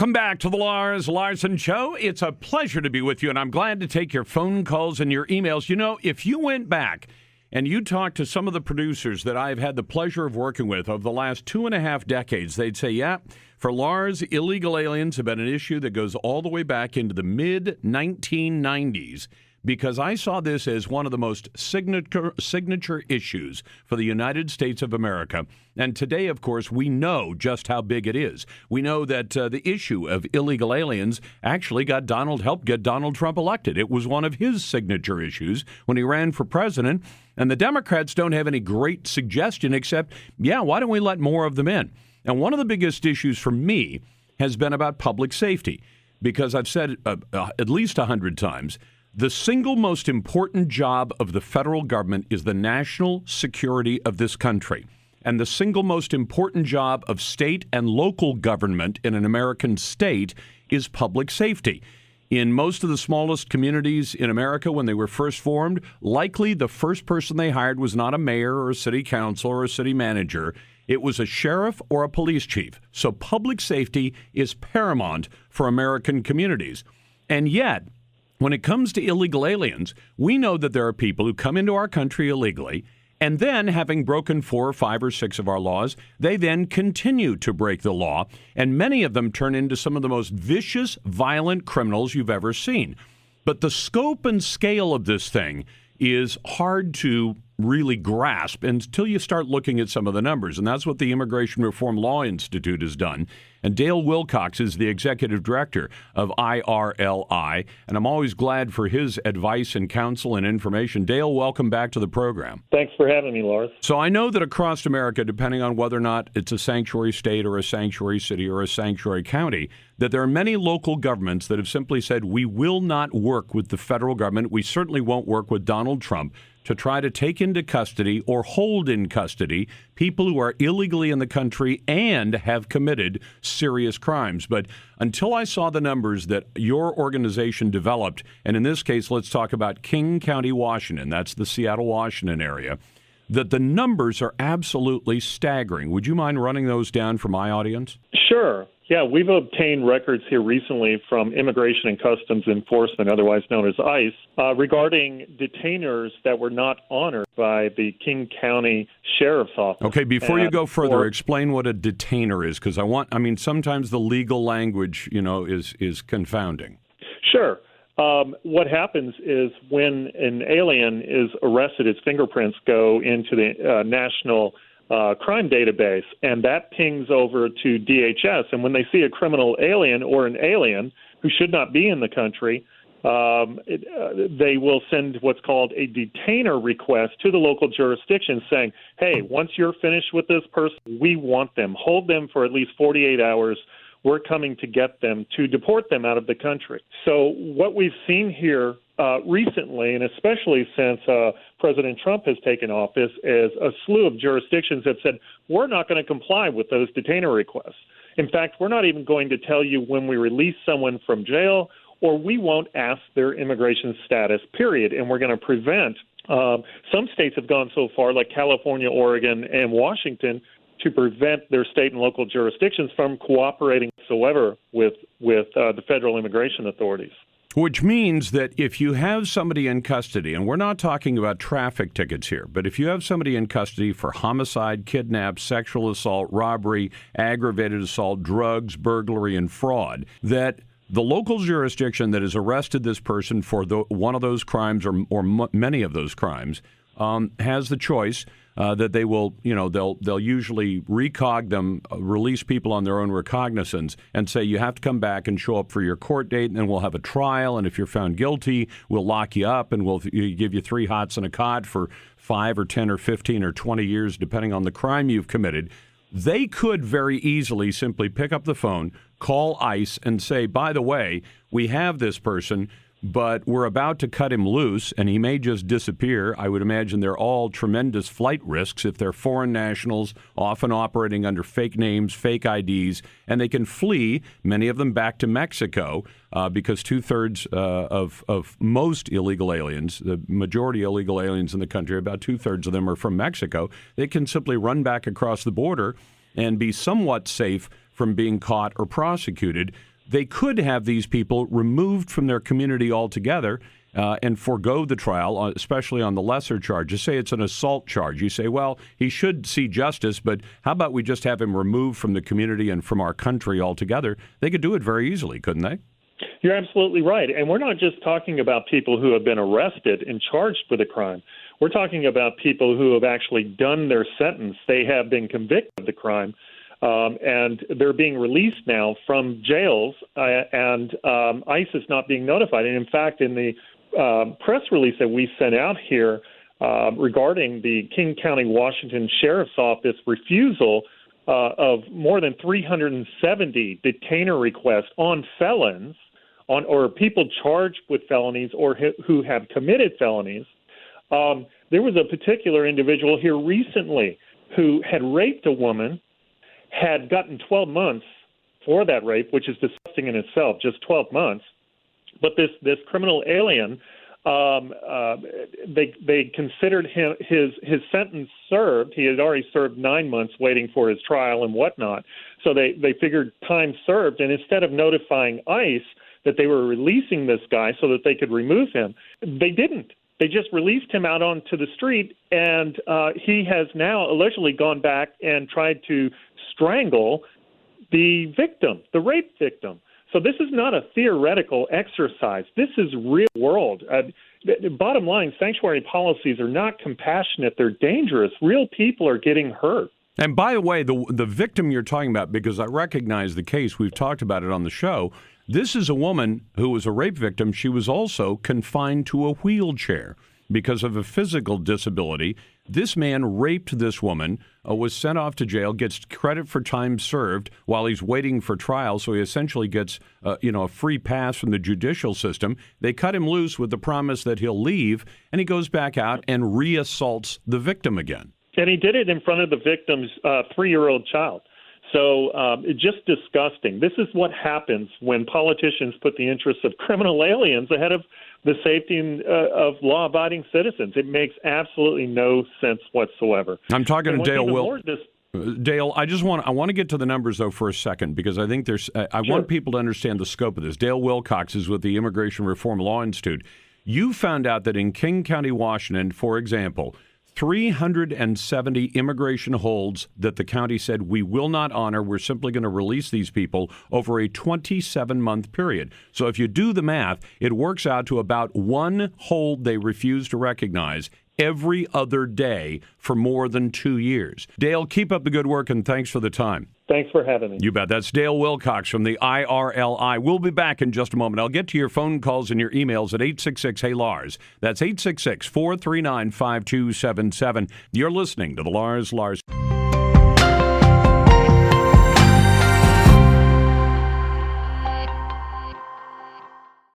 Welcome back to the Lars Larson Show. It's a pleasure to be with you, and I'm glad to take your phone calls and your emails. You know, if you went back and you talked to some of the producers that I've had the pleasure of working with over the last 2.5 decades, they'd say, yeah, for Lars, illegal aliens have been an issue that goes all the way back into the mid-1990s, because I saw this as one of the most signature issues for the United States of America. And today, of course, we know just how big it is. We know that the issue of illegal aliens actually helped get Donald Trump elected. It was one of his signature issues when he ran for president. And the Democrats don't have any great suggestion except, why don't we let more of them in? And one of the biggest issues for me has been about public safety, because I've said at least 100 times, the single most important job of the federal government is the national security of this country. And the single most important job of state and local government in an American state is public safety. In most of the smallest communities in America, when they were first formed, likely the first person they hired was not a mayor or a city council or a city manager. It was a sheriff or a police chief. So public safety is paramount for American communities. And yet, when it comes to illegal aliens, we know that there are people who come into our country illegally, and then, having broken 4 or 5 or 6 of our laws, they then continue to break the law, and many of them turn into some of the most vicious, violent criminals you've ever seen. But the scope and scale of this thing is hard to really grasp until you start looking at some of the numbers, and that's what the Immigration Reform Law Institute has done. And Dale Wilcox is the executive director of IRLI, and I'm always glad for his advice and counsel and information. Dale, welcome back to the program. Thanks for having me, Lars. So I know that across America, depending on whether or not it's a sanctuary state or a sanctuary city or a sanctuary county, that there are many local governments that have simply said, we will not work with the federal government. We certainly won't work with Donald Trump to try to take into custody or hold in custody people who are illegally in the country and have committed serious crimes. But until I saw the numbers that your organization developed, and in this case, let's talk about King County, Washington, that's the Seattle, Washington area, that the numbers are absolutely staggering. Would you mind running those down for my audience? Sure. Yeah, we've obtained records here recently from Immigration and Customs Enforcement, otherwise known as ICE, regarding detainers that were not honored by the King County Sheriff's Office. Okay, before you go further, explain what a detainer is, because sometimes the legal language, is confounding. Sure. What happens is when an alien is arrested, his fingerprints go into the national crime database, and that pings over to DHS. And when they see a criminal alien or an alien who should not be in the country, they will send what's called a detainer request to the local jurisdiction saying, hey, once you're finished with this person, we want them. Hold them for at least 48 hours. We're coming to get them, to deport them out of the country. So what we've seen here recently, and especially since President Trump has taken office, is a slew of jurisdictions that said, we're not going to comply with those detainer requests. In fact, we're not even going to tell you when we release someone from jail, or we won't ask their immigration status, period. And we're going to prevent, some states have gone so far, like California, Oregon, and Washington, to prevent their state and local jurisdictions from cooperating whatsoever with the federal immigration authorities. Which means that if you have somebody in custody, and we're not talking about traffic tickets here, but if you have somebody in custody for homicide, kidnap, sexual assault, robbery, aggravated assault, drugs, burglary, and fraud, that the local jurisdiction that has arrested this person for one of those crimes or many of those crimes has the choice that they will, they'll usually recog them, release people on their own recognizance and say you have to come back and show up for your court date, and then we'll have a trial. And if you're found guilty, we'll lock you up and we'll give you 3 hots and a cot for 5 or 10 or 15 or 20 years, depending on the crime you've committed. They could very easily simply pick up the phone, call ICE and say, by the way, we have this person, but we're about to cut him loose, and he may just disappear. I would imagine they're all tremendous flight risks if they're foreign nationals, often operating under fake names, fake IDs, and they can flee, many of them back to Mexico, because 2/3 of most illegal aliens, the majority illegal aliens in the country, about 2/3 of them are from Mexico. They can simply run back across the border and be somewhat safe from being caught or prosecuted. they could have these people removed from their community altogether and forego the trial, especially on the lesser charges. Say it's an assault charge. You say, well, he should see justice, but how about we just have him removed from the community and from our country altogether? They could do it very easily, couldn't they? You're absolutely right. And we're not just talking about people who have been arrested and charged with a crime. We're talking about people who have actually done their sentence. They have been convicted of the crime, and they're being released now from jails, and ICE is not being notified. And in fact, in the press release that we sent out here regarding the King County, Washington Sheriff's Office refusal of more than 370 detainer requests on felons, or people charged with felonies or who have committed felonies. There was a particular individual here recently who had raped a woman, had gotten 12 months for that rape, which is disgusting in itself, just 12 months. But this criminal alien, they considered his sentence served. He had already served 9 months waiting for his trial and whatnot. So they figured time served, and instead of notifying ICE that they were releasing this guy so that they could remove him, they didn't. They just released him out onto the street, and he has now allegedly gone back and tried to strangle the victim, the rape victim. So this is not a theoretical exercise. This is real world. The bottom line, sanctuary policies are not compassionate. They're dangerous. Real people are getting hurt. And by the way, the victim you're talking about, because I recognize the case, we've talked about it on the show, this is a woman who was a rape victim. She was also confined to a wheelchair because of a physical disability. This man raped this woman, was sent off to jail, gets credit for time served while he's waiting for trial, so he essentially gets a free pass from the judicial system. They cut him loose with the promise that he'll leave, and he goes back out and re-assaults the victim again. And he did it in front of the victim's 3-year-old child. So just disgusting. This is what happens when politicians put the interests of criminal aliens ahead of the safety of law-abiding citizens. It makes absolutely no sense whatsoever. I'm talking to Dale Dale, I want to get to the numbers, though, for a second, because I think I want people to understand the scope of this. Dale Wilcox is with the Immigration Reform Law Institute. You found out that in King County, Washington, for example, 370 immigration holds that the county said we will not honor. We're simply going to release these people over a 27-month period. So if you do the math, it works out to about one hold they refuse to recognize every other day for more than 2 years. Dale, keep up the good work, and thanks for the time. Thanks for having me. You bet. That's Dale Wilcox from the IRLI. We'll be back in just a moment. I'll get to your phone calls and your emails at 866-HEY-LARS. That's 866-439-5277. You're listening to the Lars Larson.